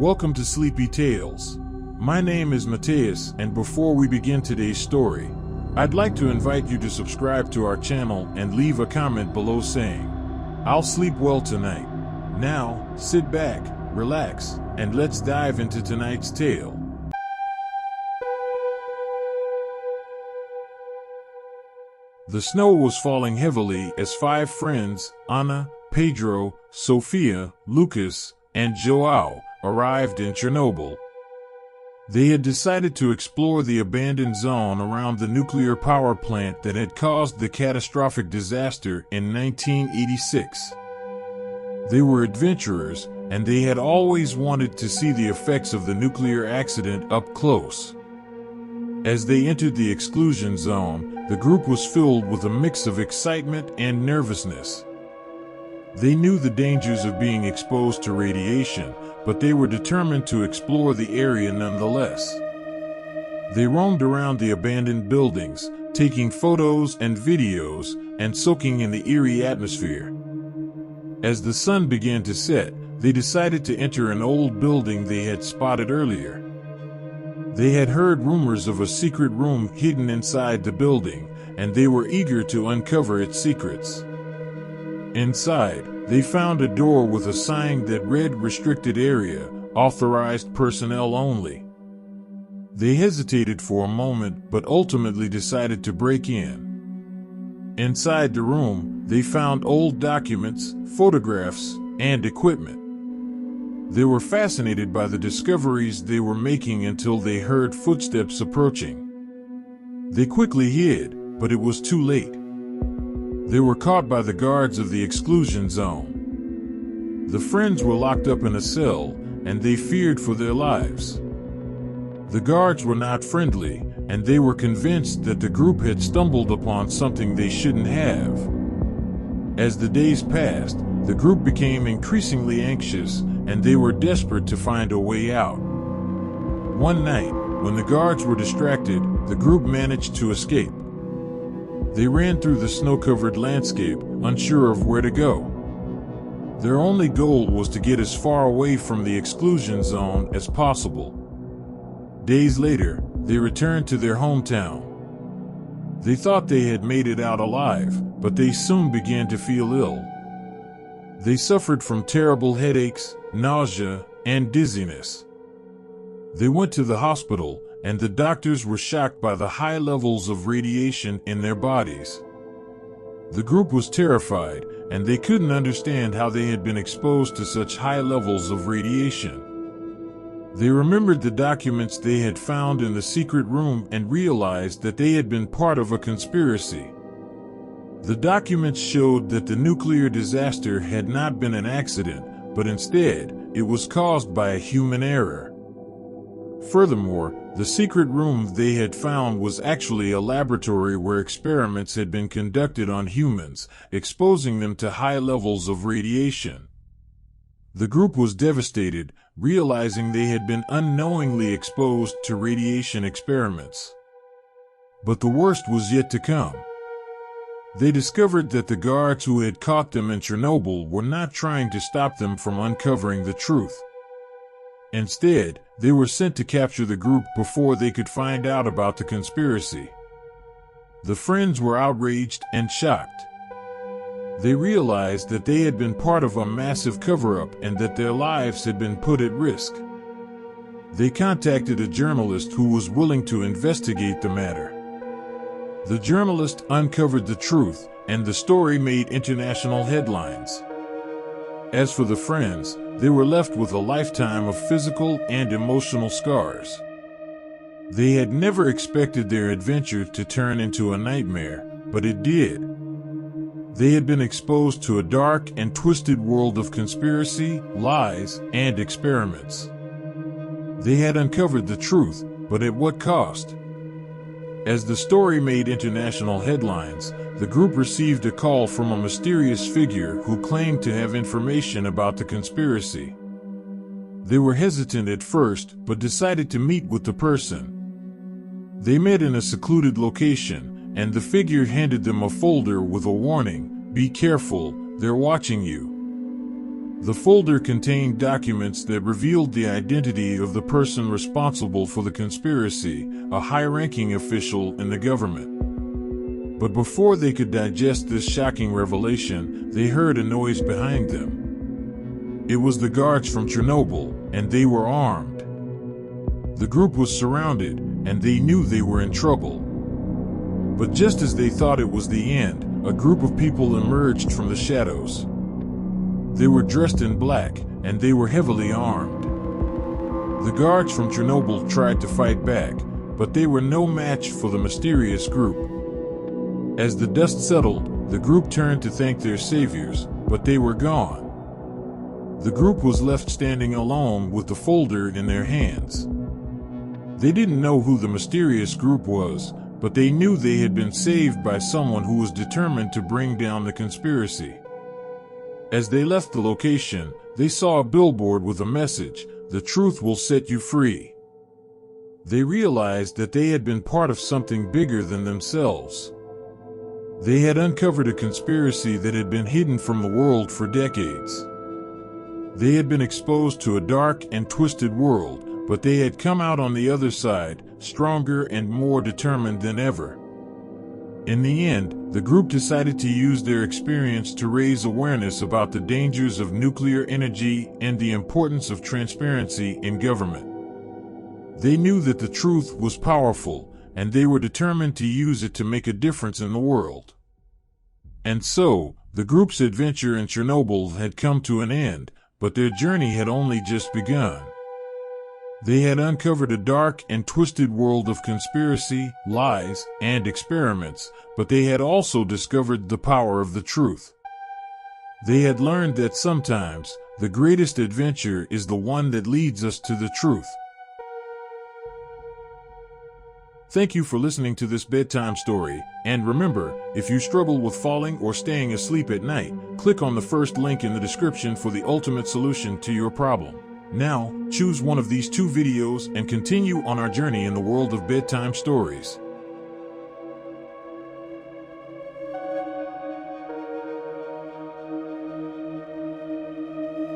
Welcome to Sleepy Tales. My name is Mateus, and before we begin today's story, I'd like to invite you to subscribe to our channel and leave a comment below saying, "I'll sleep well tonight." Now, sit back, relax, and let's dive into tonight's tale. The snow was falling heavily as 5 friends, Anna, Pedro, Sofia, Lucas, and Joao, arrived in Chernobyl. They had decided to explore the abandoned zone around the nuclear power plant that had caused the catastrophic disaster in 1986. They were adventurers, and they had always wanted to see the effects of the nuclear accident up close. As they entered the exclusion zone, the group was filled with a mix of excitement and nervousness. They knew the dangers of being exposed to radiation, but they were determined to explore the area nonetheless. They roamed around the abandoned buildings, taking photos and videos, and soaking in the eerie atmosphere. As the sun began to set, they decided to enter an old building they had spotted earlier. They had heard rumors of a secret room hidden inside the building, and they were eager to uncover its secrets. Inside, they found a door with a sign that read "Restricted Area, Authorized Personnel Only." They hesitated for a moment but ultimately decided to break in. Inside the room, they found old documents, photographs, and equipment. They were fascinated by the discoveries they were making until they heard footsteps approaching. They quickly hid, but it was too late. They were caught by the guards of the exclusion zone. The friends were locked up in a cell, and they feared for their lives. The guards were not friendly, and they were convinced that the group had stumbled upon something they shouldn't have. As the days passed, the group became increasingly anxious, and they were desperate to find a way out. One night, when the guards were distracted, the group managed to escape. They ran through the snow-covered landscape, unsure of where to go. Their only goal was to get as far away from the exclusion zone as possible. Days later, they returned to their hometown. They thought they had made it out alive, but they soon began to feel ill. They suffered from terrible headaches, nausea, and dizziness. They went to the hospital, and the doctors were shocked by the high levels of radiation in their bodies. The group was terrified, and they couldn't understand how they had been exposed to such high levels of radiation. They remembered the documents they had found in the secret room and realized that they had been part of a conspiracy. The documents showed that the nuclear disaster had not been an accident, but instead, it was caused by a human error. Furthermore, the secret room they had found was actually a laboratory where experiments had been conducted on humans, exposing them to high levels of radiation. The group was devastated, realizing they had been unknowingly exposed to radiation experiments. But the worst was yet to come. They discovered that the guards who had caught them in Chernobyl were not trying to stop them from uncovering the truth. Instead, they were sent to capture the group before they could find out about the conspiracy. The friends were outraged and shocked. They realized that they had been part of a massive cover-up and that their lives had been put at risk. They contacted a journalist who was willing to investigate the matter. The journalist uncovered the truth, and the story made international headlines. As for the friends, they were left with a lifetime of physical and emotional scars. They had never expected their adventure to turn into a nightmare, but it did. They had been exposed to a dark and twisted world of conspiracy, lies, and experiments. They had uncovered the truth, but at what cost? As the story made international headlines, the group received a call from a mysterious figure who claimed to have information about the conspiracy. They were hesitant at first, but decided to meet with the person. They met in a secluded location, and the figure handed them a folder with a warning, "Be careful, they're watching you." The folder contained documents that revealed the identity of the person responsible for the conspiracy, a high-ranking official in the government. But before they could digest this shocking revelation, they heard a noise behind them. It was the guards from Chernobyl, and they were armed. The group was surrounded, and they knew they were in trouble. But just as they thought it was the end, a group of people emerged from the shadows. They were dressed in black, and they were heavily armed. The guards from Chernobyl tried to fight back, but they were no match for the mysterious group. As the dust settled, the group turned to thank their saviors, but they were gone. The group was left standing alone with the folder in their hands. They didn't know who the mysterious group was, but they knew they had been saved by someone who was determined to bring down the conspiracy. As they left the location, they saw a billboard with a message, "The truth will set you free." They realized that they had been part of something bigger than themselves. They had uncovered a conspiracy that had been hidden from the world for decades. They had been exposed to a dark and twisted world, but they had come out on the other side, stronger and more determined than ever. In the end, the group decided to use their experience to raise awareness about the dangers of nuclear energy and the importance of transparency in government. They knew that the truth was powerful, and they were determined to use it to make a difference in the world. And so, the group's adventure in Chernobyl had come to an end, but their journey had only just begun. They had uncovered a dark and twisted world of conspiracy, lies, and experiments, but they had also discovered the power of the truth. They had learned that sometimes, the greatest adventure is the one that leads us to the truth. Thank you for listening to this bedtime story, and remember, if you struggle with falling or staying asleep at night, click on the first link in the description for the ultimate solution to your problem. Now, choose one of these two videos and continue on our journey in the world of bedtime stories.